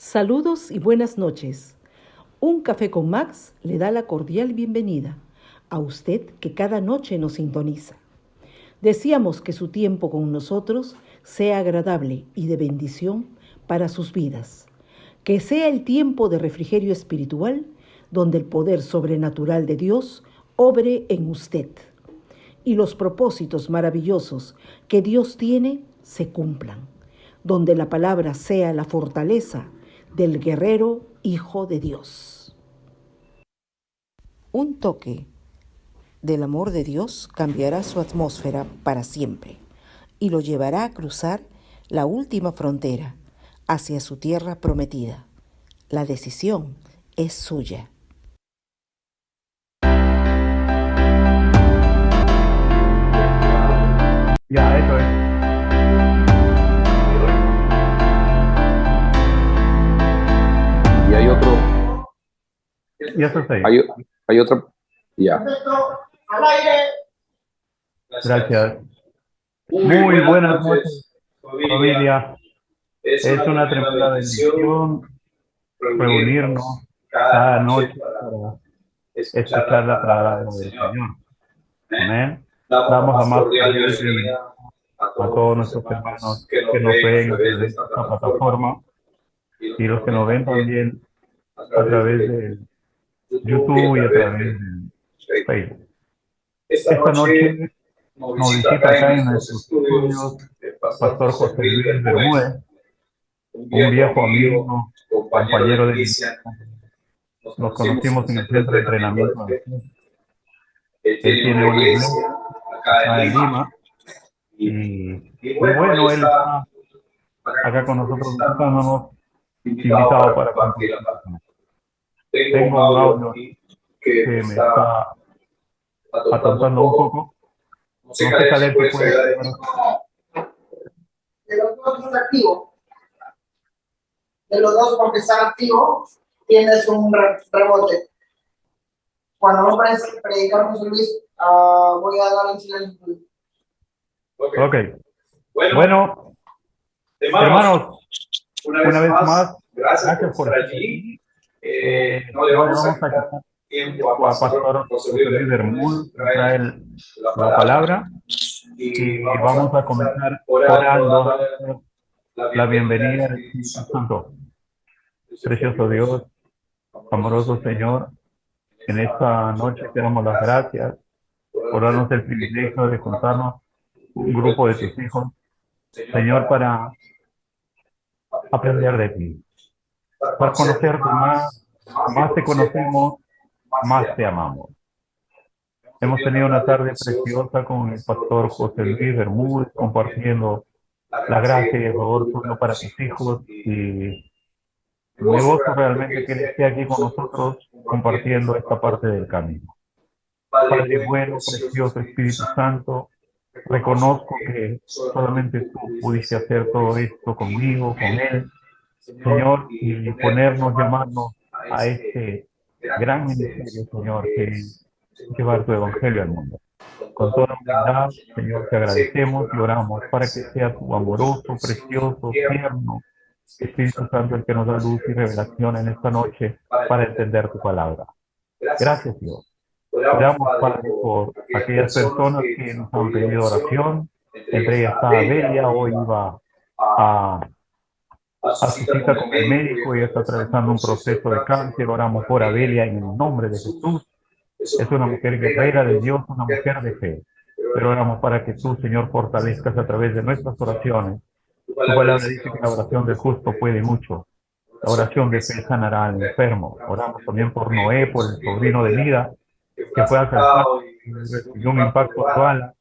Saludos y buenas noches. Un café con Max le da la cordial bienvenida a usted que cada noche nos sintoniza. Deseamos que su tiempo con nosotros sea agradable y de bendición para sus vidas. Que sea el tiempo de refrigerio espiritual donde el poder sobrenatural de Dios obre en usted y los propósitos maravillosos que Dios tiene se cumplan, donde la palabra sea la fortaleza del guerrero Hijo de Dios. Un toque del amor de Dios cambiará su atmósfera para siempre y lo llevará a cruzar la última frontera hacia su tierra prometida. La decisión es suya. Ya, eso es. Y hay otro, Y eso es ahí. hay otro, ya. Gracias. Muy buenas noches, familia. Es una tremenda bendición reunirnos cada noche para escuchar la palabra del Señor. Amén. Damos la más cordial bienvenida a todos nuestros hermanos que nos ven a través de esta plataforma y los que nos ven también a través de YouTube y a través de Facebook. Esta noche nos visita acá en nuestros estudios el pastor José Luis Bermúdez, un viejo amigo, compañero de iglesia. Nos conocimos en el centro de entrenamiento de fe. Él tiene una iglesia acá en Lima y bueno, él está acá con nosotros visitándonos, invitado para compartir. Tengo un audio que me está atontando un poco. No sé, Caleb, si puedes ayudar. De los dos está activo. De los dos, porque están activos, tienes un rebote. Cuando no parece predicar José Luis, voy a dar en silencio. Ok. Bueno, hermanos, una vez más, gracias por estar aquí. No le vamos a quitar tiempo a Pastor José Luis Bermúdez, trae la palabra y vamos a comenzar orando la bienvenida al Espíritu Santo. Precioso Dios, amoroso Señor, en esta noche te damos las gracias por darnos el privilegio de contarnos un grupo de tus hijos, Señor, para aprender de ti, para conocerte más te conocemos, más te amamos. Hemos tenido una tarde preciosa con el pastor José Luis Bermúdez, compartiendo la gracia y el favor tuyo para tus hijos, y me gozo realmente que Él esté aquí con nosotros compartiendo esta parte del camino. Padre bueno, precioso Espíritu Santo, reconozco que solamente tú pudiste hacer todo esto conmigo, con Él, Señor, y ponernos, llamarnos a este gran ministerio, Señor, que es llevar tu evangelio al mundo. Con toda humildad, Señor, te agradecemos y oramos para que sea tu amoroso, precioso, tierno Espíritu Santo el que nos da luz y revelación en esta noche para entender tu palabra. Gracias, Dios. Oramos, Padre, por aquellas personas que nos han pedido oración. Entre ellas está Abelia, hoy iba a su cita con el médico y está atravesando un proceso de cáncer. Oramos por Abelia en el nombre de Jesús. Es una mujer guerrera de Dios, una mujer de fe. Pero oramos para que tú, Señor, fortalezcas a través de nuestras oraciones. Tu palabra dice que la oración del justo puede mucho. La oración de fe sanará al enfermo. Oramos también por Noé, por el sobrino de vida, que fue asaltado y recibió un impacto de bala.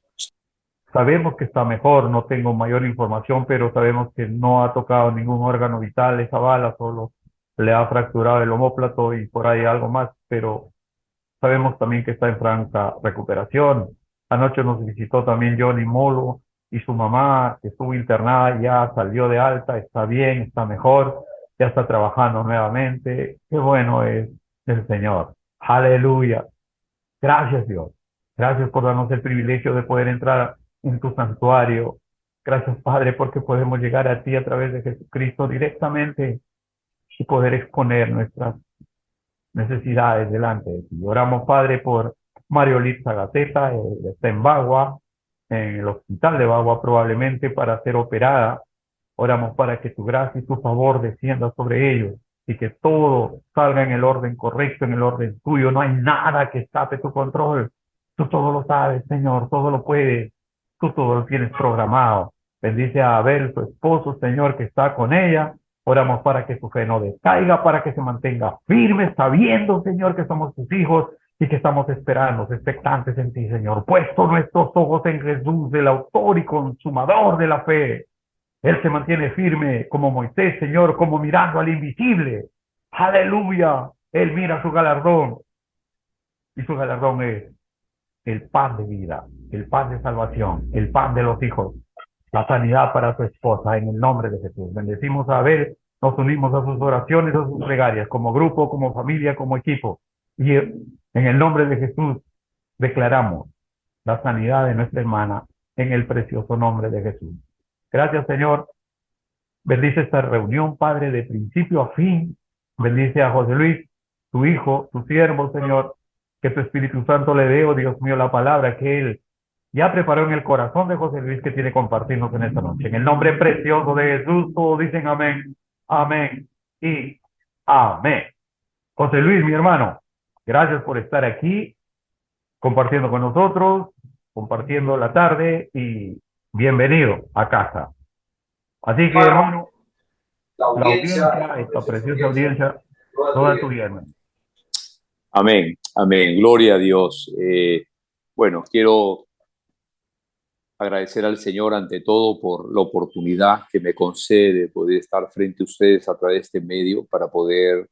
Sabemos que está mejor, no tengo mayor información, pero sabemos que no ha tocado ningún órgano vital esa bala, solo le ha fracturado el omóplato y por ahí algo más, pero sabemos también que está en franca recuperación. Anoche nos visitó también Johnny Molo y su mamá, que estuvo internada, ya salió de alta, está bien, está mejor, ya está trabajando nuevamente. Qué bueno es el Señor. Aleluya. Gracias, Dios. Gracias por darnos el privilegio de poder entrar en tu santuario. Gracias, Padre, porque podemos llegar a ti a través de Jesucristo directamente y poder exponer nuestras necesidades delante de ti. Oramos, Padre, por Mario Litza Gaceta, está en Bagua, en el hospital de Bagua probablemente para ser operada. Oramos para que tu gracia y tu favor descienda sobre ellos y que todo salga en el orden correcto, en el orden tuyo. No hay nada que escape tu control. Tú todo lo sabes, Señor, todo lo puedes. Tú todo lo tienes programado. Bendice a Abel, su esposo, Señor, que está con ella. Oramos para que su fe no descaiga, para que se mantenga firme, sabiendo, Señor, que somos tus hijos y que estamos esperando, expectantes en ti, Señor. Puesto nuestros ojos en Jesús, el autor y consumador de la fe. Él se mantiene firme como Moisés, Señor, como mirando al invisible. Aleluya. Él mira su galardón. Y su galardón es el pan de vida, el pan de salvación, el pan de los hijos, la sanidad para su esposa, en el nombre de Jesús. Bendecimos a Abel, nos unimos a sus oraciones, a sus plegarias, como grupo, como familia, como equipo. Y en el nombre de Jesús declaramos la sanidad de nuestra hermana en el precioso nombre de Jesús. Gracias, Señor. Bendice esta reunión, Padre, de principio a fin. Bendice a José Luis, tu hijo, tu siervo, Señor. Que tu Espíritu Santo le dé, oh Dios mío, la palabra que Él ya preparó en el corazón de José Luis que tiene que compartirnos en esta noche. En el nombre precioso de Jesús, todos dicen amén, amén y amén. José Luis, mi hermano, gracias por estar aquí, compartiendo con nosotros, compartiendo la tarde y bienvenido a casa. Así que, hermano, la audiencia, esta preciosa audiencia, toda tuya, hermano. Amén, amén. Gloria a Dios. Bueno, quiero agradecer al Señor ante todo por la oportunidad que me concede de poder estar frente a ustedes a través de este medio para poder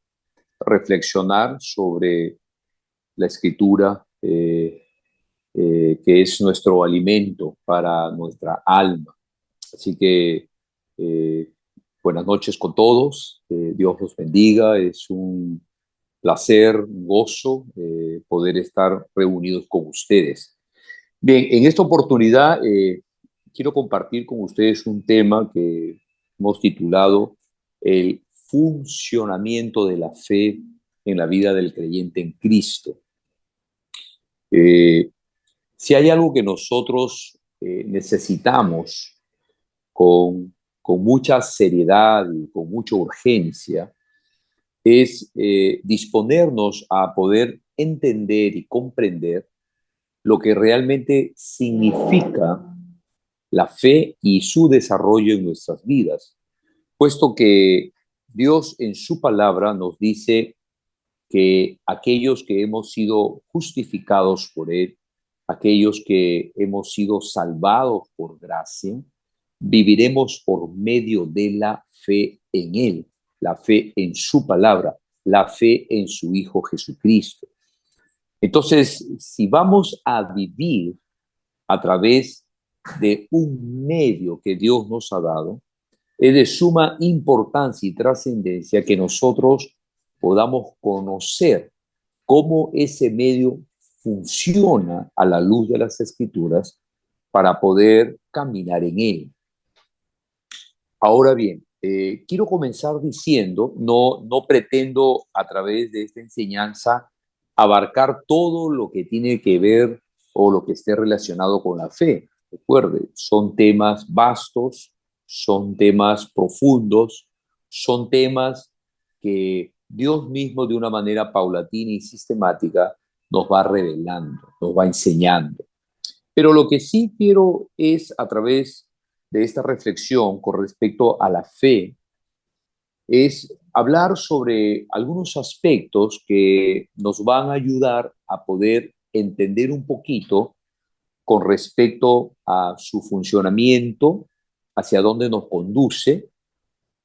reflexionar sobre la Escritura, que es nuestro alimento para nuestra alma. Así que buenas noches con todos. Dios los bendiga. Es un placer, un gozo poder estar reunidos con ustedes. Bien, en esta oportunidad quiero compartir con ustedes un tema que hemos titulado el funcionamiento de la fe en la vida del creyente en Cristo. Si hay algo que nosotros necesitamos con mucha seriedad y con mucha urgencia, es disponernos a poder entender y comprender lo que realmente significa la fe y su desarrollo en nuestras vidas, puesto que Dios en su palabra nos dice que aquellos que hemos sido justificados por Él, aquellos que hemos sido salvados por gracia, viviremos por medio de la fe en Él, la fe en su palabra, la fe en su Hijo Jesucristo. Entonces, si vamos a vivir a través de un medio que Dios nos ha dado, es de suma importancia y trascendencia que nosotros podamos conocer cómo ese medio funciona a la luz de las Escrituras para poder caminar en él. Ahora bien, quiero comenzar diciendo, no pretendo a través de esta enseñanza abarcar todo lo que tiene que ver o lo que esté relacionado con la fe. Recuerde, son temas vastos, son temas profundos, son temas que Dios mismo de una manera paulatina y sistemática nos va revelando, nos va enseñando. Pero lo que sí quiero es, a través de esta reflexión con respecto a la fe, es hablar sobre algunos aspectos que nos van a ayudar a poder entender un poquito con respecto a su funcionamiento, hacia dónde nos conduce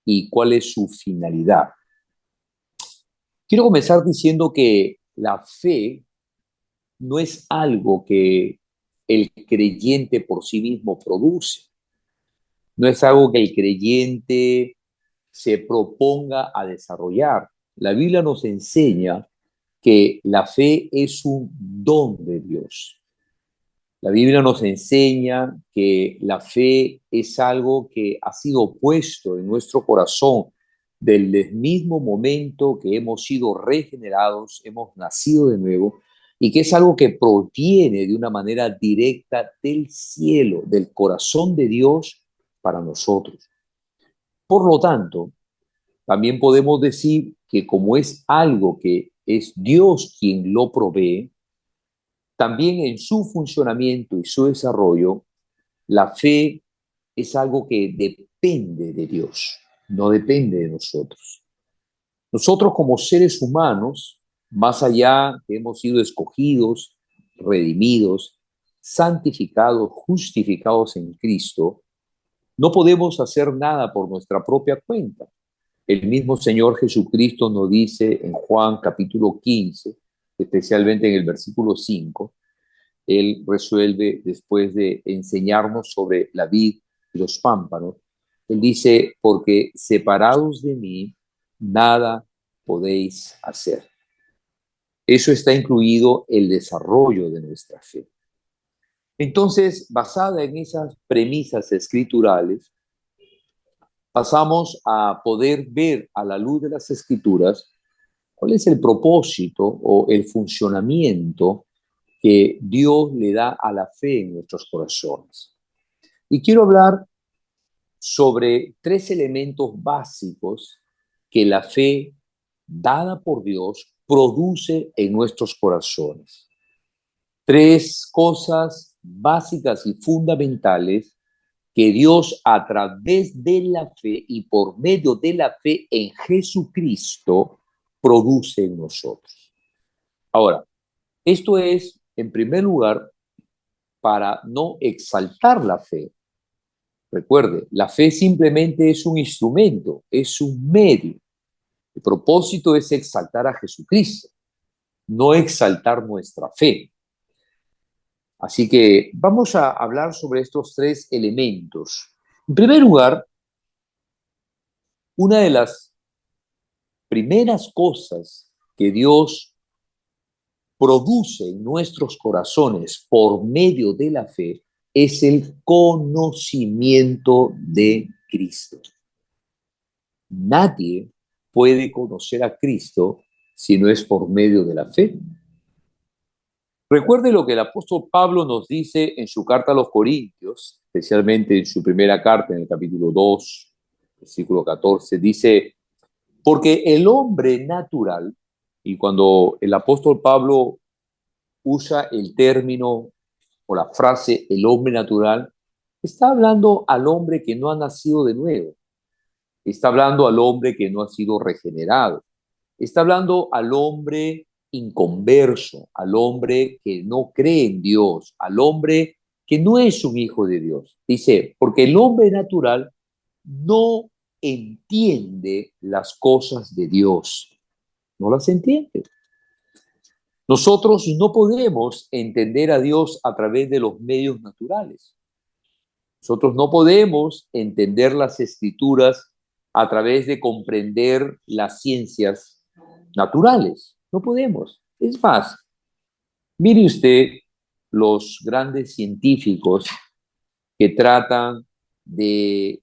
y cuál es su finalidad. Quiero comenzar diciendo que la fe no es algo que el creyente por sí mismo produce. No es algo que el creyente se proponga a desarrollar. La Biblia nos enseña que la fe es un don de Dios. La Biblia nos enseña que la fe es algo que ha sido puesto en nuestro corazón desde el mismo momento que hemos sido regenerados, hemos nacido de nuevo, y que es algo que proviene de una manera directa del cielo, del corazón de Dios para nosotros. Por lo tanto, también podemos decir que como es algo que es Dios quien lo provee, también en su funcionamiento y su desarrollo, la fe es algo que depende de Dios, no depende de nosotros. Nosotros como seres humanos, más allá que hemos sido escogidos, redimidos, santificados, justificados en Cristo, no podemos hacer nada por nuestra propia cuenta. El mismo Señor Jesucristo nos dice en Juan capítulo 15, especialmente en el versículo 5, Él resuelve, después de enseñarnos sobre la vid y los pámpanos, Él dice, porque separados de mí, nada podéis hacer. Eso está incluido el desarrollo de nuestra fe. Entonces, basada en esas premisas escriturales, pasamos a poder ver a la luz de las escrituras cuál es el propósito o el funcionamiento que Dios le da a la fe en nuestros corazones. Y quiero hablar sobre 3 elementos básicos que la fe dada por Dios produce en nuestros corazones. 3 cosas básicas y fundamentales que Dios a través de la fe y por medio de la fe en Jesucristo produce en nosotros. Ahora, esto es, en primer lugar, para no exaltar la fe. Recuerde, la fe simplemente es un instrumento, es un medio. El propósito es exaltar a Jesucristo, no exaltar nuestra fe. Así que vamos a hablar sobre estos 3 elementos. En primer lugar, una de las primeras cosas que Dios produce en nuestros corazones por medio de la fe es el conocimiento de Cristo. Nadie puede conocer a Cristo si no es por medio de la fe. Recuerde lo que el apóstol Pablo nos dice en su carta a los Corintios, especialmente en su primera carta, en el capítulo 2, versículo 14, dice, porque el hombre natural, y cuando el apóstol Pablo usa el término o la frase el hombre natural, está hablando al hombre que no ha nacido de nuevo, está hablando al hombre que no ha sido regenerado, está hablando al hombre inconverso, al hombre que no cree en Dios, al hombre que no es un hijo de Dios. Dice, porque el hombre natural no entiende las cosas de Dios, no las entiende. Nosotros no podemos entender a Dios a través de los medios naturales. Nosotros no podemos entender las escrituras a través de comprender las ciencias naturales. No podemos. Es más, mire usted los grandes científicos que tratan de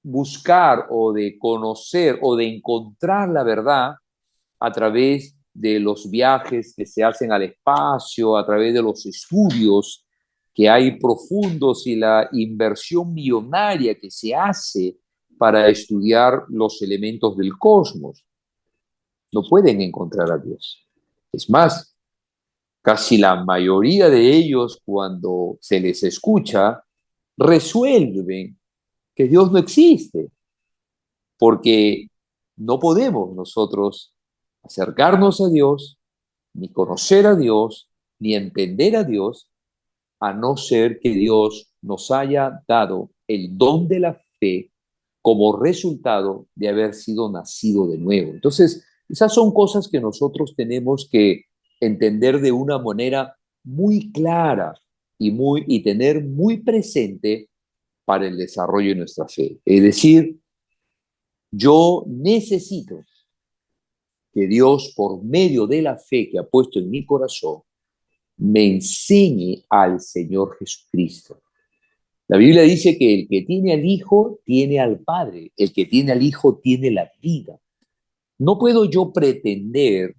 buscar o de conocer o de encontrar la verdad a través de los viajes que se hacen al espacio, a través de los estudios que hay profundos y la inversión millonaria que se hace para estudiar los elementos del cosmos. No pueden encontrar a Dios. Es más, casi la mayoría de ellos, cuando se les escucha, resuelven que Dios no existe, porque no podemos nosotros acercarnos a Dios, ni conocer a Dios, ni entender a Dios, a no ser que Dios nos haya dado el don de la fe como resultado de haber sido nacido de nuevo. Entonces, esas son cosas que nosotros tenemos que entender de una manera muy clara y tener muy presente para el desarrollo de nuestra fe. Es decir, yo necesito que Dios, por medio de la fe que ha puesto en mi corazón, me enseñe al Señor Jesucristo. La Biblia dice que el que tiene al Hijo tiene al Padre, el que tiene al Hijo tiene la vida. No puedo yo pretender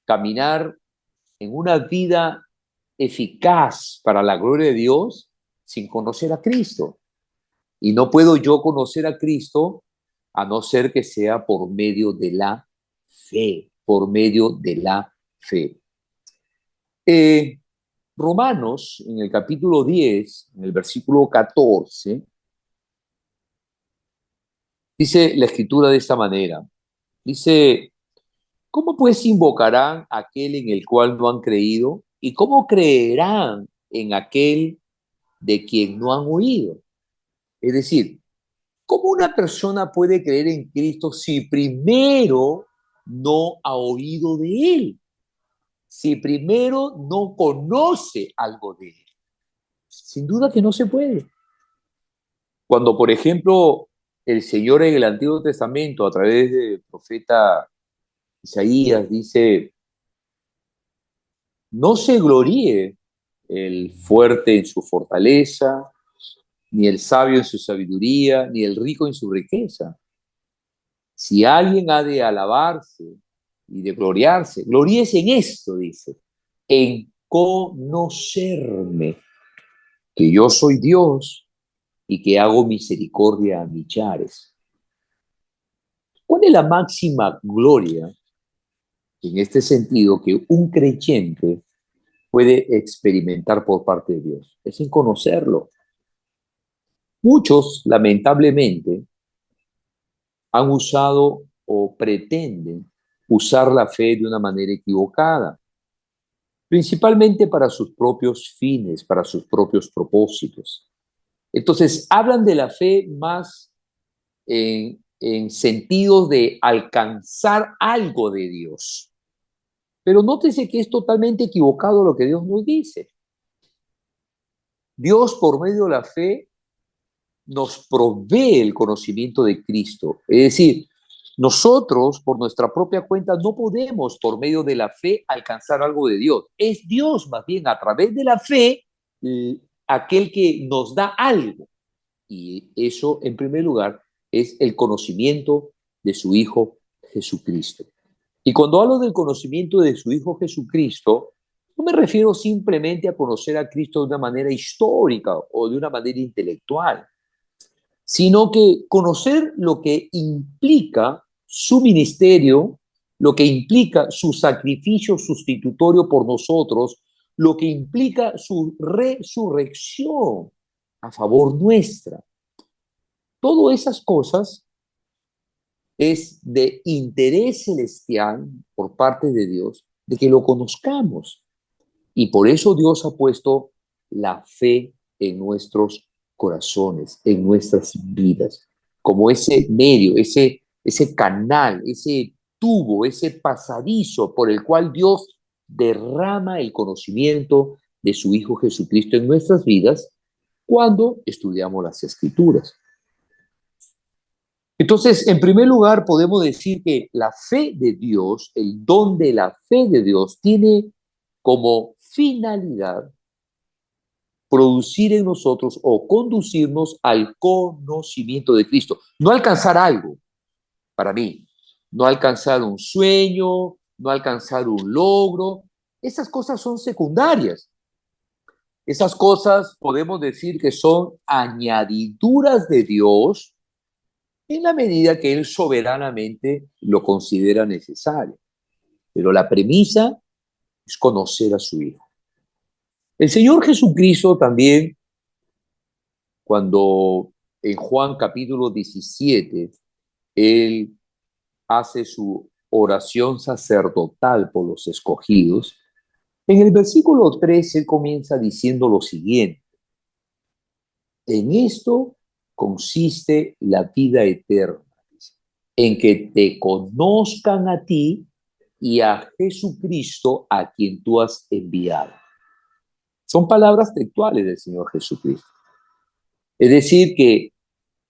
caminar en una vida eficaz para la gloria de Dios sin conocer a Cristo. Y no puedo yo conocer a Cristo a no ser que sea por medio de la fe, por medio de la fe. Romanos, en el capítulo 10, en el versículo 14, dice la escritura de esta manera. Dice, ¿cómo pues invocarán a aquel en el cual no han creído? ¿Y cómo creerán en aquel de quien no han oído? Es decir, ¿cómo una persona puede creer en Cristo si primero no ha oído de Él? Si primero no conoce algo de Él. Sin duda que no se puede. Cuando, por ejemplo, el Señor en el Antiguo Testamento, a través del profeta Isaías, dice, no se gloríe el fuerte en su fortaleza, ni el sabio en su sabiduría, ni el rico en su riqueza. Si alguien ha de alabarse y de gloriarse, gloríese en esto, dice, en conocerme, que yo soy Dios y que hago misericordia a millares. ¿Cuál es la máxima gloria en este sentido que un creyente puede experimentar por parte de Dios? Es en conocerlo. Muchos, lamentablemente, han usado o pretenden usar la fe de una manera equivocada, principalmente para sus propios fines, para sus propios propósitos. Entonces, hablan de la fe más en sentido de alcanzar algo de Dios. Pero nótese que es totalmente equivocado lo que Dios nos dice. Dios, por medio de la fe, nos provee el conocimiento de Cristo. Es decir, nosotros, por nuestra propia cuenta, no podemos, por medio de la fe, alcanzar algo de Dios. Es Dios, más bien, a través de la fe, aquel que nos da algo. Y eso, en primer lugar, es el conocimiento de su Hijo Jesucristo. Y cuando hablo del conocimiento de su Hijo Jesucristo, no me refiero simplemente a conocer a Cristo de una manera histórica o de una manera intelectual, sino que conocer lo que implica su ministerio, lo que implica su sacrificio sustitutorio por nosotros, lo que implica su resurrección a favor nuestra. Todas esas cosas es de interés celestial por parte de Dios, de que lo conozcamos. Y por eso Dios ha puesto la fe en nuestros corazones, en nuestras vidas, como ese medio, ese canal, ese tubo, ese pasadizo por el cual Dios derrama el conocimiento de su Hijo Jesucristo en nuestras vidas cuando estudiamos las Escrituras. Entonces, en primer lugar, podemos decir que la fe de Dios, el don de la fe de Dios, tiene como finalidad producir en nosotros o conducirnos al conocimiento de Cristo. No alcanzar algo, para mí, no alcanzar un sueño, no alcanzar un logro. Esas cosas son secundarias. Esas cosas podemos decir que son añadiduras de Dios en la medida que Él soberanamente lo considera necesario. Pero la premisa es conocer a su Hijo. El Señor Jesucristo también, cuando en Juan capítulo 17, Él hace su oración sacerdotal por los escogidos, en el versículo 3 Él comienza diciendo lo siguiente: en esto consiste la vida eterna, en que te conozcan a ti y a Jesucristo a quien tú has enviado. Son palabras textuales del Señor Jesucristo. Es decir, que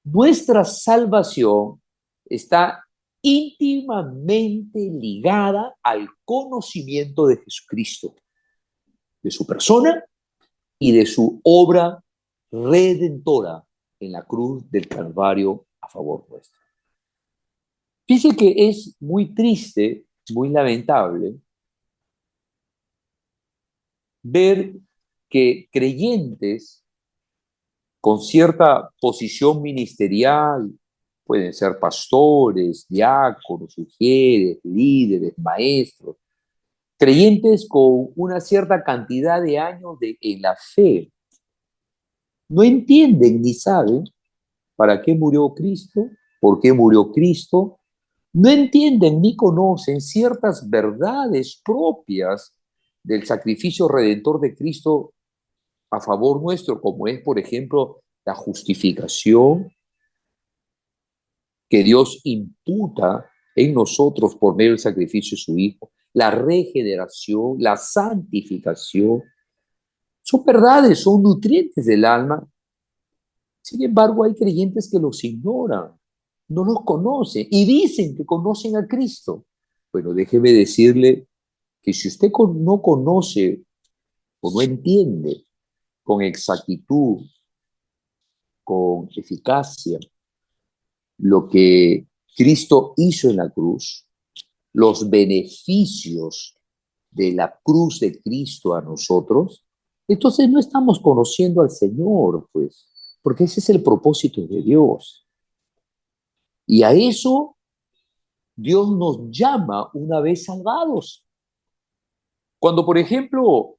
nuestra salvación está íntimamente ligada al conocimiento de Jesucristo, de su persona y de su obra redentora en la cruz del Calvario a favor nuestro. Fíjense que es muy triste, muy lamentable ver que creyentes con cierta posición ministerial, pueden ser pastores, diáconos, sugieres, líderes, maestros, creyentes con una cierta cantidad de años en la fe, no entienden ni saben para qué murió Cristo, por qué murió Cristo, no entienden ni conocen ciertas verdades propias del sacrificio redentor de Cristo a favor nuestro, como es, por ejemplo, la justificación que Dios imputa en nosotros por medio del sacrificio de su Hijo, la regeneración, la santificación. Son verdades, son nutrientes del alma. Sin embargo, hay creyentes que los ignoran, no los conocen y dicen que conocen a Cristo. Bueno, déjeme decirle que si usted no conoce o no entiende con exactitud, con eficacia, lo que Cristo hizo en la cruz, los beneficios de la cruz de Cristo a nosotros, entonces no estamos conociendo al Señor, pues, porque ese es el propósito de Dios. Y a eso Dios nos llama una vez salvados. Cuando, por ejemplo,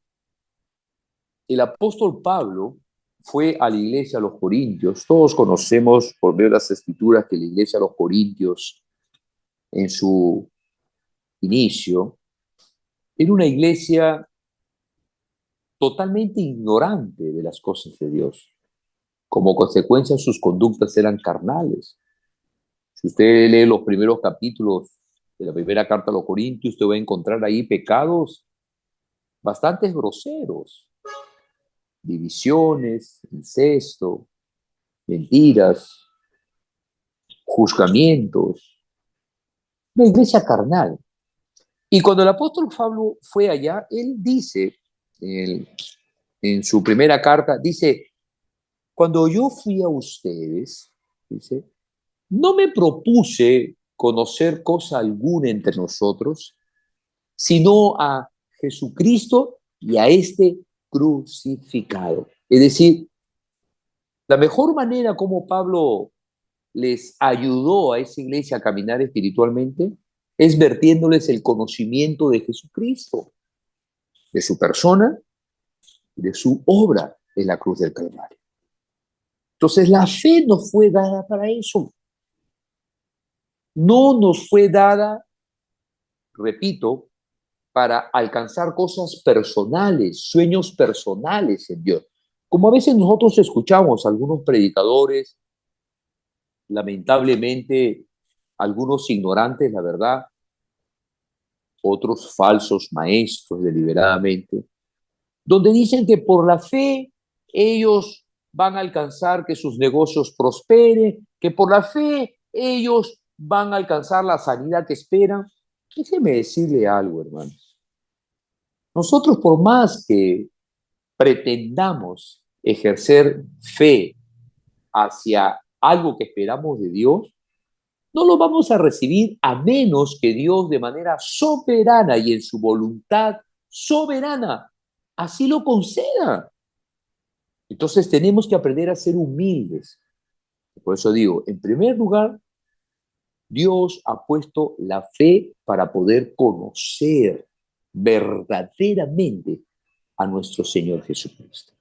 el apóstol Pablo fue a la iglesia a los Corintios, todos conocemos por medio de las escrituras que la iglesia a los Corintios en su inicio era una iglesia totalmente ignorante de las cosas de Dios. Como consecuencia, sus conductas eran carnales. Si usted lee los primeros capítulos de la primera carta a los Corintios, usted va a encontrar ahí pecados bastante groseros, divisiones, incesto, mentiras, juzgamientos, una iglesia carnal. Y cuando el apóstol Pablo fue allá, él dice, en su primera carta, dice, cuando yo fui a ustedes, dice, no me propuse conocer cosa alguna entre nosotros, sino a Jesucristo y a este crucificado. Es decir, la mejor manera como Pablo les ayudó a esa iglesia a caminar espiritualmente es vertiéndoles el conocimiento de Jesucristo, de su persona, de su obra en la cruz del Calvario. Entonces la fe nos fue dada para eso. No nos fue dada, repito, para alcanzar cosas personales, sueños personales en Dios. Como a veces nosotros escuchamos a algunos predicadores, lamentablemente algunos ignorantes, la verdad, otros falsos maestros deliberadamente, donde dicen que por la fe ellos van a alcanzar que sus negocios prosperen, que por la fe ellos van a alcanzar la sanidad que esperan. Déjeme decirle algo, hermanos. Nosotros, por más que pretendamos ejercer fe hacia algo que esperamos de Dios, no lo vamos a recibir a menos que Dios de manera soberana y en su voluntad soberana así lo conceda. Entonces tenemos que aprender a ser humildes. Por eso digo, en primer lugar, Dios ha puesto la fe para poder conocer verdaderamente a nuestro Señor Jesucristo.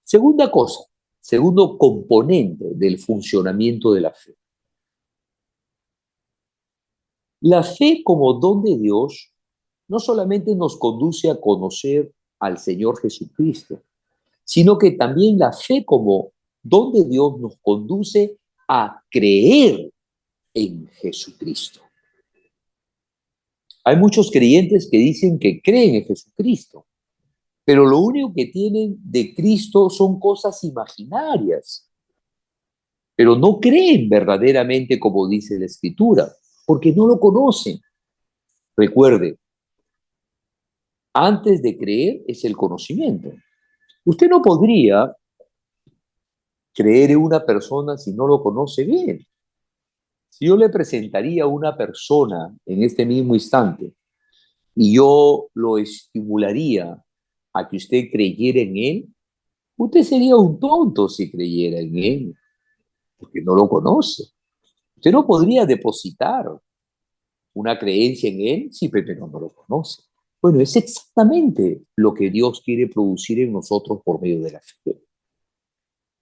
Segunda cosa, segundo componente del funcionamiento de la fe. La fe como don de Dios no solamente nos conduce a conocer al Señor Jesucristo, sino que también la fe como don de Dios nos conduce a creer en Jesucristo. Hay muchos creyentes que dicen que creen en Jesucristo, pero lo único que tienen de Cristo son cosas imaginarias, pero no creen verdaderamente como dice la Escritura, porque no lo conocen. Recuerde, antes de creer es el conocimiento. Usted no podría creer en una persona si no lo conoce bien? Si yo le presentaría a una persona en este mismo instante y yo lo estimularía a que usted creyera en él, usted sería un tonto si creyera en él, porque no lo conoce. Usted no podría depositar una creencia en él si primero no lo conoce. Bueno, es exactamente lo que Dios quiere producir en nosotros por medio de la fe.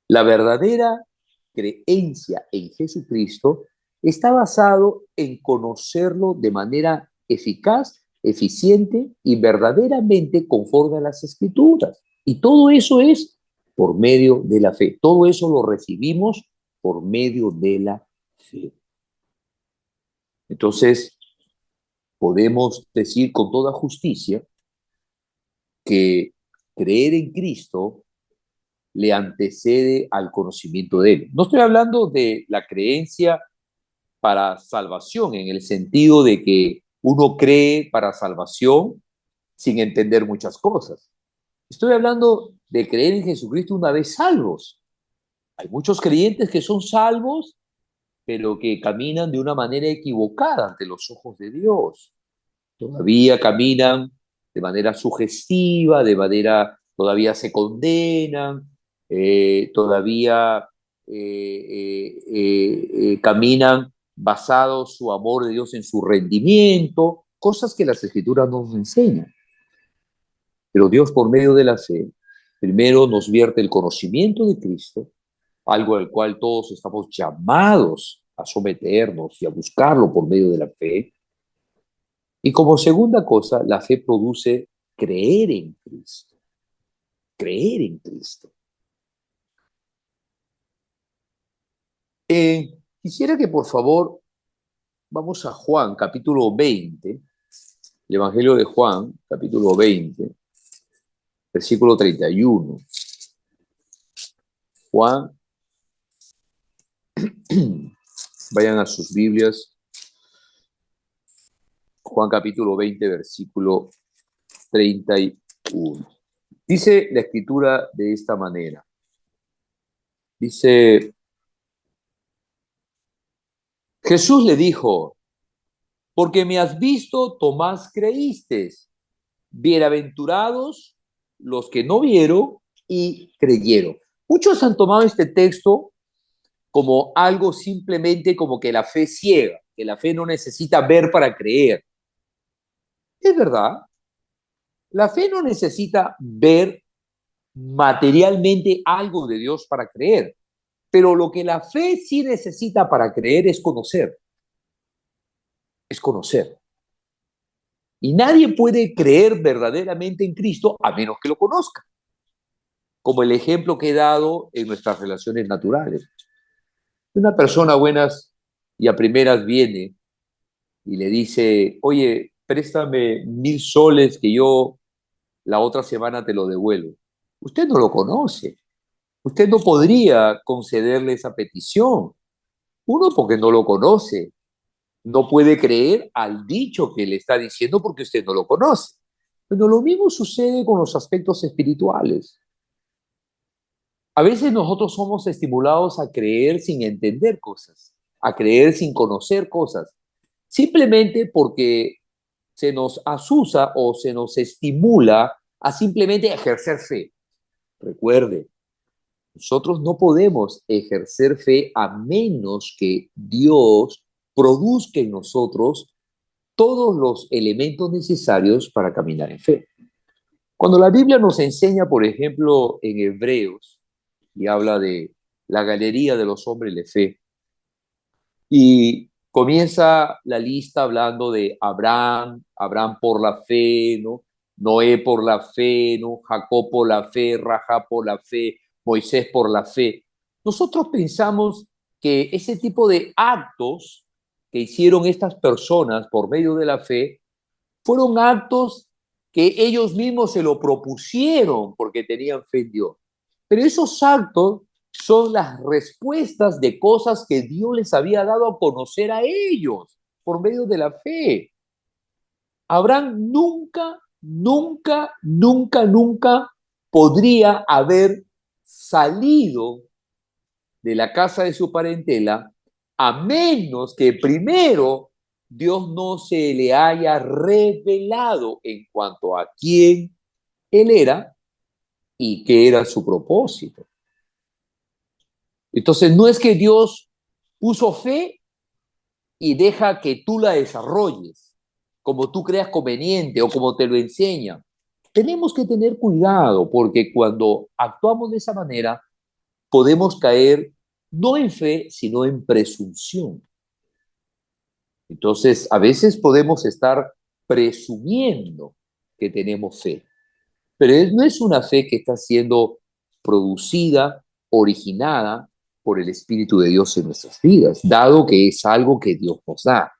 La verdadera creencia en Jesucristo está basado en conocerlo de manera eficaz, eficiente y verdaderamente conforme a las Escrituras. Y todo eso es por medio de la fe. Todo eso lo recibimos por medio de la fe. Entonces, podemos decir con toda justicia que creer en Cristo le antecede al conocimiento de Él. No estoy hablando de la creencia para salvación, en el sentido de que uno cree para salvación sin entender muchas cosas. Estoy hablando de creer en Jesucristo una vez salvos. Hay muchos creyentes que son salvos, pero que caminan de una manera equivocada ante los ojos de Dios. Todavía caminan de manera sugestiva, todavía se condenan, todavía caminan basados su amor de Dios en su rendimiento, cosas que las Escrituras nos enseñan. Pero Dios, por medio de la fe, primero nos vierte el conocimiento de Cristo, algo al cual todos estamos llamados a someternos y a buscarlo por medio de la fe. Y como segunda cosa, la fe produce creer en Cristo. Creer en Cristo. Quisiera que por favor vamos a Juan, capítulo 20, el Evangelio de Juan, capítulo 20, versículo 31. Juan, vayan a sus Biblias. Juan capítulo 20, versículo 31. Dice la Escritura de esta manera. Dice, Jesús le dijo, porque me has visto, Tomás, creíste. Bienaventurados los que no vieron y creyeron. Muchos han tomado este texto como algo simplemente como que la fe ciega, que la fe no necesita ver para creer. Es verdad, la fe no necesita ver materialmente algo de Dios para creer, pero lo que la fe sí necesita para creer es conocer. Es conocer. Y nadie puede creer verdaderamente en Cristo a menos que lo conozca, como el ejemplo que he dado en nuestras relaciones naturales. Una persona buenas y a primeras viene y le dice, oye, préstame 1,000 soles que yo la otra semana te lo devuelvo. Usted no lo conoce. Usted no podría concederle esa petición. Uno, porque no lo conoce. No puede creer al dicho que le está diciendo porque usted no lo conoce. Pero lo mismo sucede con los aspectos espirituales. A veces nosotros somos estimulados a creer sin entender cosas, a creer sin conocer cosas, simplemente porque se nos asusa o se nos estimula a simplemente ejercer fe. Recuerde, nosotros no podemos ejercer fe a menos que Dios produzca en nosotros todos los elementos necesarios para caminar en fe. Cuando la Biblia nos enseña, por ejemplo, en Hebreos, y habla de la galería de los hombres de fe, y comienza la lista hablando de Abraham, Abraham por la fe, ¿no? Noé por la fe, ¿no? Jacob por la fe, Rahab por la fe, Moisés por la fe. Nosotros pensamos que ese tipo de actos que hicieron estas personas por medio de la fe fueron actos que ellos mismos se lo propusieron porque tenían fe en Dios. Pero esos actos son las respuestas de cosas que Dios les había dado a conocer a ellos por medio de la fe. Abraham nunca podría haber salido de la casa de su parentela, a menos que primero Dios no se le haya revelado en cuanto a quién él era y qué era su propósito. Entonces, no es que Dios puso fe y deja que tú la desarrolles como tú creas conveniente o como te lo enseña. Tenemos que tener cuidado porque cuando actuamos de esa manera podemos caer no en fe, sino en presunción. Entonces, a veces podemos estar presumiendo que tenemos fe, pero no es una fe que está siendo producida, originada por el Espíritu de Dios en nuestras vidas, dado que es algo que Dios nos da.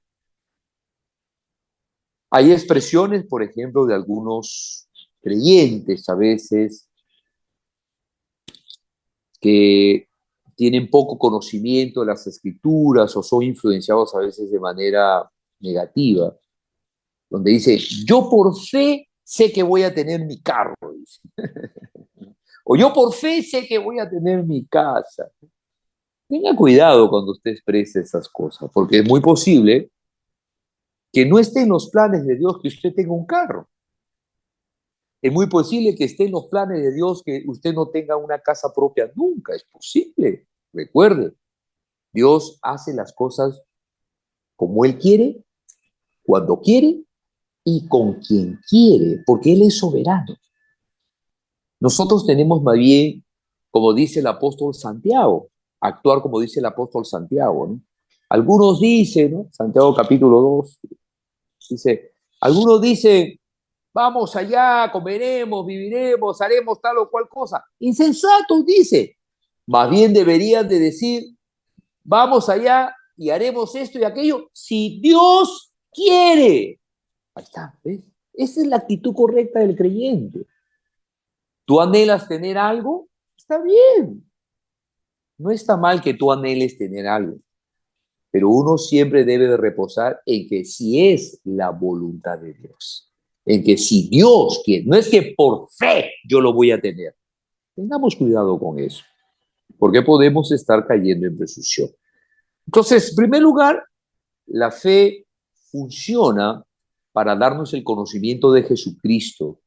Hay expresiones, por ejemplo, de algunos creyentes a veces que tienen poco conocimiento de las escrituras o son influenciados a veces de manera negativa, donde dice, yo por fe sé que voy a tener mi carro, dice. O yo por fe sé que voy a tener mi casa. Tenga cuidado cuando usted exprese esas cosas, porque es muy posible que no esté en los planes de Dios que usted tenga un carro. Es muy posible que esté en los planes de Dios que usted no tenga una casa propia nunca. Es posible. Recuerde, Dios hace las cosas como Él quiere, cuando quiere y con quien quiere, porque Él es soberano. Nosotros tenemos más bien, como dice el apóstol Santiago, actuar como dice el apóstol Santiago, ¿no? Algunos dicen, ¿no? Santiago capítulo 2, dice, algunos dicen, vamos allá, comeremos, viviremos, haremos tal o cual cosa. Insensatos, dice. Más bien deberían de decir, vamos allá y haremos esto y aquello, si Dios quiere. Ahí está, ¿ves? Esa es la actitud correcta del creyente. ¿Tú anhelas tener algo? Está bien. No está mal que tú anheles tener algo, pero uno siempre debe de reposar en que si es la voluntad de Dios, en que si Dios quiere, no es que por fe yo lo voy a tener. Tengamos cuidado con eso, porque podemos estar cayendo en presunción. Entonces, en primer lugar, la fe funciona para darnos el conocimiento de Jesucristo,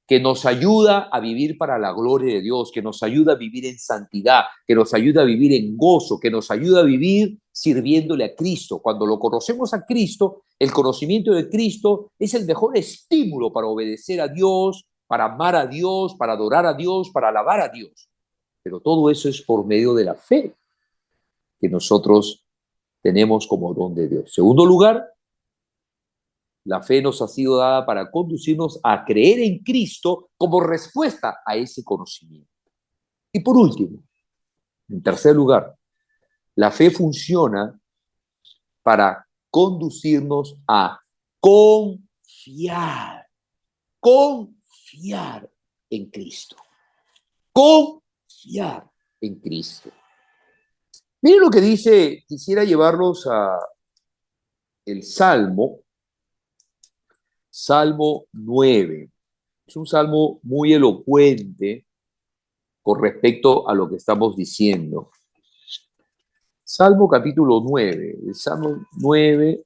que nos ayuda a vivir para la gloria de Dios, que nos ayuda a vivir en santidad, que nos ayuda a vivir en gozo, que nos ayuda a vivir sirviéndole a Cristo. Cuando lo conocemos a Cristo, el conocimiento de Cristo es el mejor estímulo para obedecer a Dios, para amar a Dios, para adorar a Dios, para alabar a Dios. Pero todo eso es por medio de la fe que nosotros tenemos como don de Dios. Segundo lugar, la fe nos ha sido dada para conducirnos a creer en Cristo como respuesta a ese conocimiento. Y por último, en tercer lugar, la fe funciona para conducirnos a confiar en Cristo. Confiar en Cristo. Miren lo que dice, quisiera llevarlos a el Salmo 9. Es un salmo muy elocuente con respecto a lo que estamos diciendo. Salmo capítulo 9. El Salmo 9,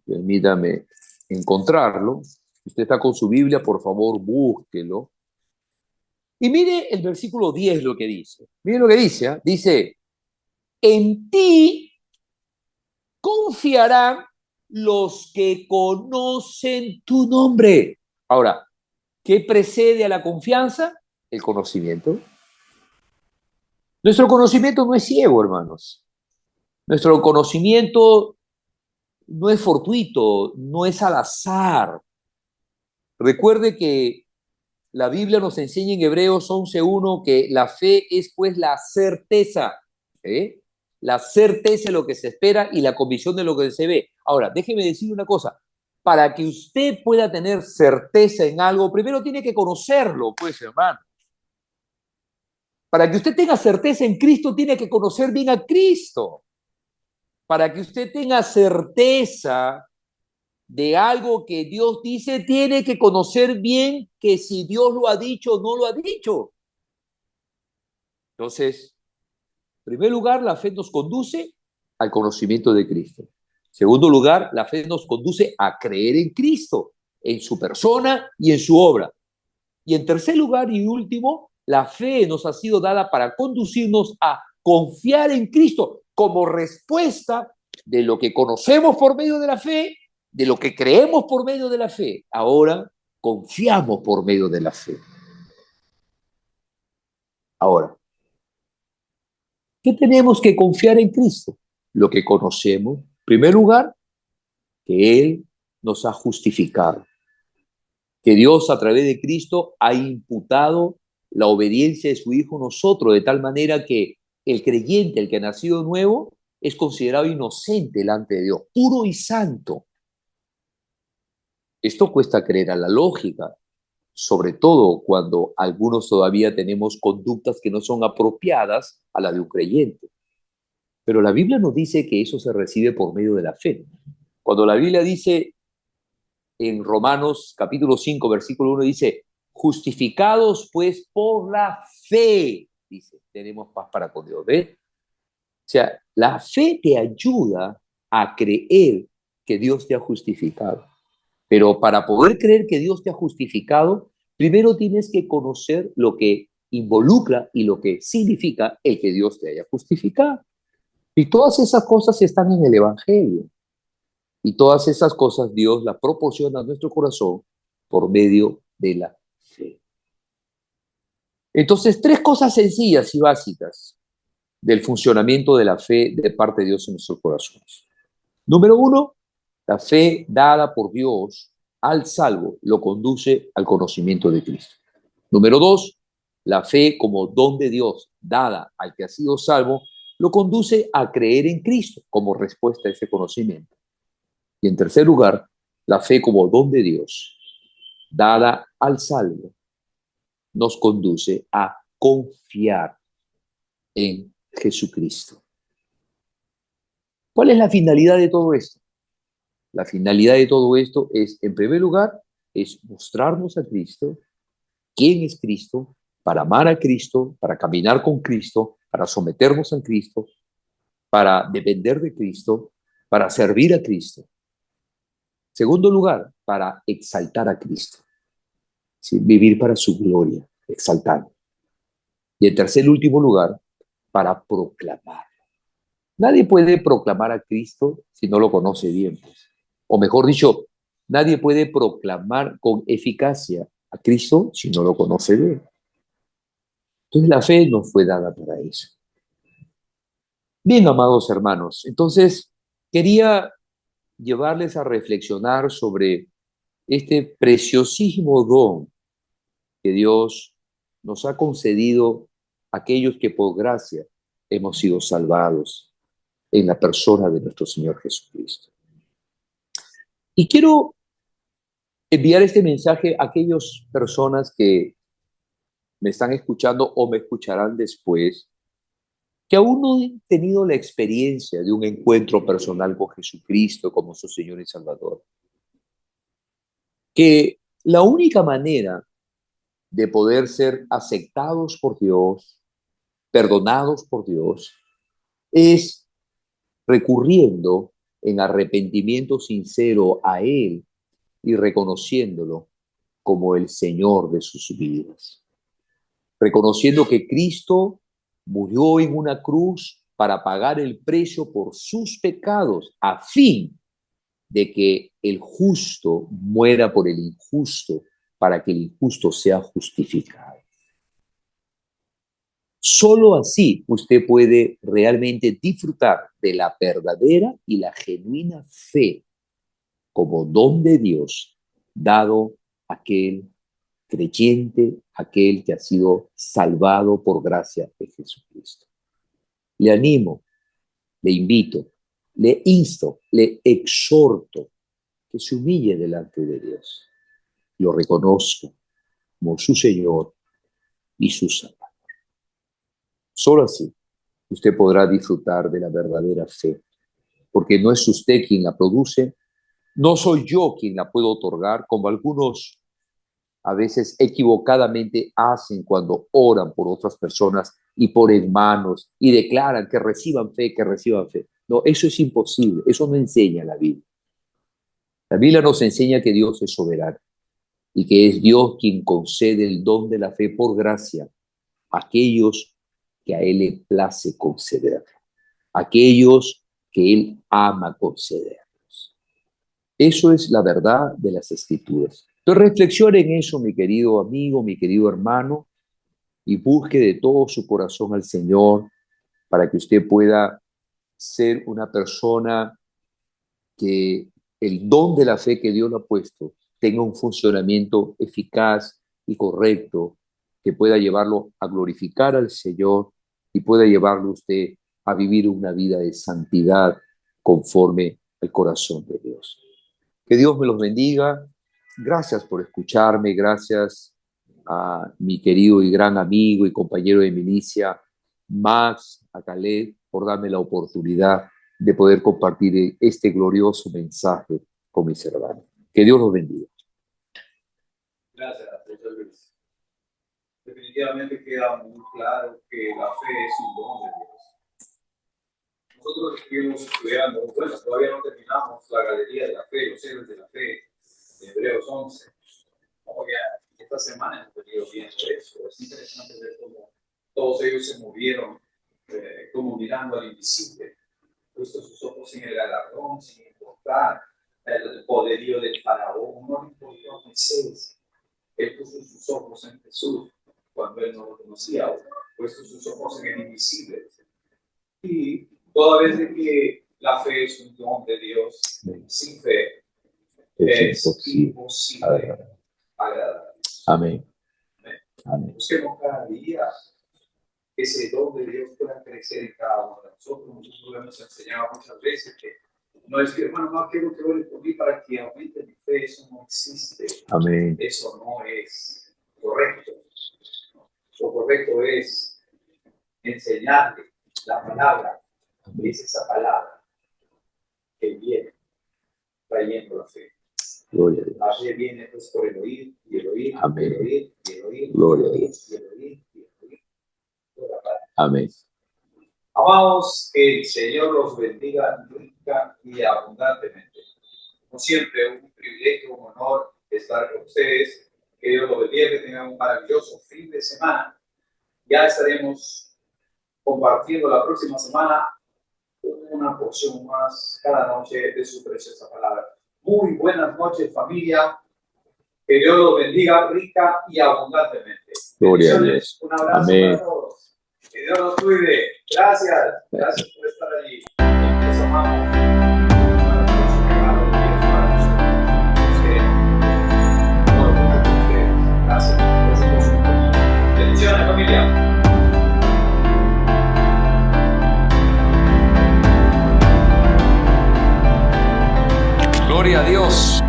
permítame encontrarlo. Si usted está con su Biblia, por favor, búsquelo. Y mire el versículo 10 lo que dice. Mire lo que dice. ¿Eh? Dice, en ti confiarán los que conocen tu nombre. Ahora, ¿qué precede a la confianza? El conocimiento. Nuestro conocimiento no es ciego, hermanos. Nuestro conocimiento no es fortuito, no es al azar. Recuerde que la Biblia nos enseña en Hebreos 11:1 que la fe es pues la certeza, ¿eh? La certeza de lo que se espera y la convicción de lo que se ve. Ahora, déjeme decir una cosa. Para que usted pueda tener certeza en algo, primero tiene que conocerlo, pues, hermano. Para que usted tenga certeza en Cristo, tiene que conocer bien a Cristo. Para que usted tenga certeza de algo que Dios dice, tiene que conocer bien que si Dios lo ha dicho o no lo ha dicho. Entonces, en primer lugar, la fe nos conduce al conocimiento de Cristo. En segundo lugar, la fe nos conduce a creer en Cristo, en su persona y en su obra. Y en tercer lugar y último, la fe nos ha sido dada para conducirnos a confiar en Cristo como respuesta de lo que conocemos por medio de la fe, de lo que creemos por medio de la fe. Ahora confiamos por medio de la fe. Ahora, ¿qué tenemos que confiar en Cristo? Lo que conocemos. En primer lugar, que Él nos ha justificado. Que Dios a través de Cristo ha imputado la obediencia de su Hijo a nosotros, de tal manera que el creyente, el que ha nacido nuevo, es considerado inocente delante de Dios, puro y santo. Esto cuesta creer a la lógica, sobre todo cuando algunos todavía tenemos conductas que no son apropiadas a la de un creyente. Pero la Biblia nos dice que eso se recibe por medio de la fe. Cuando la Biblia dice en Romanos capítulo 5, versículo 1, dice, justificados pues por la fe, dice, tenemos paz para con Dios. ¿Ves? O sea, la fe te ayuda a creer que Dios te ha justificado. Pero para poder creer que Dios te ha justificado, primero tienes que conocer lo que involucra y lo que significa el que Dios te haya justificado. Y todas esas cosas están en el Evangelio. Y todas esas cosas Dios las proporciona a nuestro corazón por medio de la fe. Entonces, tres cosas sencillas y básicas del funcionamiento de la fe de parte de Dios en nuestros corazones. Número uno, la fe dada por Dios al salvo lo conduce al conocimiento de Cristo. Número dos, la fe como don de Dios dada al que ha sido salvo lo conduce a creer en Cristo como respuesta a ese conocimiento. Y en tercer lugar, la fe como don de Dios dada al salvo nos conduce a confiar en Jesucristo. ¿Cuál es la finalidad de todo esto? La finalidad de todo esto es, en primer lugar, es mostrarnos a Cristo, quién es Cristo, para amar a Cristo, para caminar con Cristo, para someternos a Cristo, para depender de Cristo, para servir a Cristo. Segundo lugar, para exaltar a Cristo, ¿sí? Vivir para su gloria, exaltar. Y en tercer y último lugar, para proclamar. Nadie puede proclamar a Cristo si no lo conoce bien, pues. O mejor dicho, nadie puede proclamar con eficacia a Cristo si no lo conoce bien. Entonces la fe nos fue dada para eso. Bien, amados hermanos, entonces quería llevarles a reflexionar sobre este preciosísimo don que Dios nos ha concedido a aquellos que por gracia hemos sido salvados en la persona de nuestro Señor Jesucristo. Y quiero enviar este mensaje a aquellas personas que me están escuchando o me escucharán después, que aún no han tenido la experiencia de un encuentro personal con Jesucristo como su Señor y Salvador. Que la única manera de poder ser aceptados por Dios, perdonados por Dios, es recurriendo en arrepentimiento sincero a Él y reconociéndolo como el Señor de sus vidas. Reconociendo que Cristo murió en una cruz para pagar el precio por sus pecados, a fin de que el justo muera por el injusto, para que el injusto sea justificado. Solo así usted puede realmente disfrutar de la verdadera y la genuina fe como don de Dios dado a aquel creyente, aquel que ha sido salvado por gracia de Jesucristo. Le animo, le invito, le insto, le exhorto que se humille delante de Dios, lo reconozca como su Señor y su Salvador. Solo así usted podrá disfrutar de la verdadera fe, porque no es usted quien la produce, no soy yo quien la puedo otorgar, como algunos a veces equivocadamente hacen cuando oran por otras personas y ponen manos y declaran que reciban fe, que reciban fe. No, eso es imposible, eso no enseña la Biblia. La Biblia nos enseña que Dios es soberano y que es Dios quien concede el don de la fe por gracia a aquellos que a Él le place conceder, aquellos que Él ama concedernos. Eso es la verdad de las Escrituras. Entonces reflexione en eso, mi querido amigo, mi querido hermano, y busque de todo su corazón al Señor para que usted pueda ser una persona que el don de la fe que Dios le ha puesto tenga un funcionamiento eficaz y correcto, que pueda llevarlo a glorificar al Señor y pueda llevarlo usted a vivir una vida de santidad conforme al corazón de Dios. Que Dios me los bendiga. Gracias por escucharme, gracias a mi querido y gran amigo y compañero de milicia, Max, a Caleb, por darme la oportunidad de poder compartir este glorioso mensaje con mis hermanos. Que Dios los bendiga. Gracias, José Luis. Definitivamente queda muy claro que la fe es un don de Dios. Nosotros estuvimos estudiando, bueno, todavía no terminamos la galería de la fe, los héroes de la fe, de Hebreos 11. Como ya esta semana hemos venido viendo eso. Es interesante ver cómo todos ellos se movieron como mirando al invisible, puesto sus ojos en el galardón, sin importar el poderío del faraón. No le importó a Moisés. Él puso sus ojos en Jesús cuando él no lo conocía aún, puesto sus ojos en el invisible. Y toda vez de que la fe es un don de Dios, sin fe es imposible agradar. Amén. Amén. Busquemos cada día que ese don de Dios pueda crecer en cada uno de nosotros. Nosotros lo hemos enseñado muchas veces que no es que, hermano, no quiero que ore por mí para que aumente mi fe. Eso no existe. Amén. Eso no es correcto. Lo correcto es enseñarle la palabra. Es esa palabra que viene trayendo la fe. Gloria a Dios. La fe viene pues por el oír y el oír, Amén. y el oír y el oír, Gloria a Dios. y el oír y el oír. Amén. Amados, que el Señor los bendiga rica y abundantemente. Como siempre, un privilegio, un honor estar con ustedes. Que Dios los bendiga, que tengan un maravilloso fin de semana. Ya estaremos compartiendo la próxima semana una porción más cada noche de su preciosa palabra. Muy buenas noches, familia. Que Dios los bendiga rica y abundantemente. Gloria a Dios. Un abrazo Amén. para todos. Que Dios los cuide. Gracias. Gracias por estar allí. Los amamos. Gracias. Bendiciones, familia. Gloria a Dios.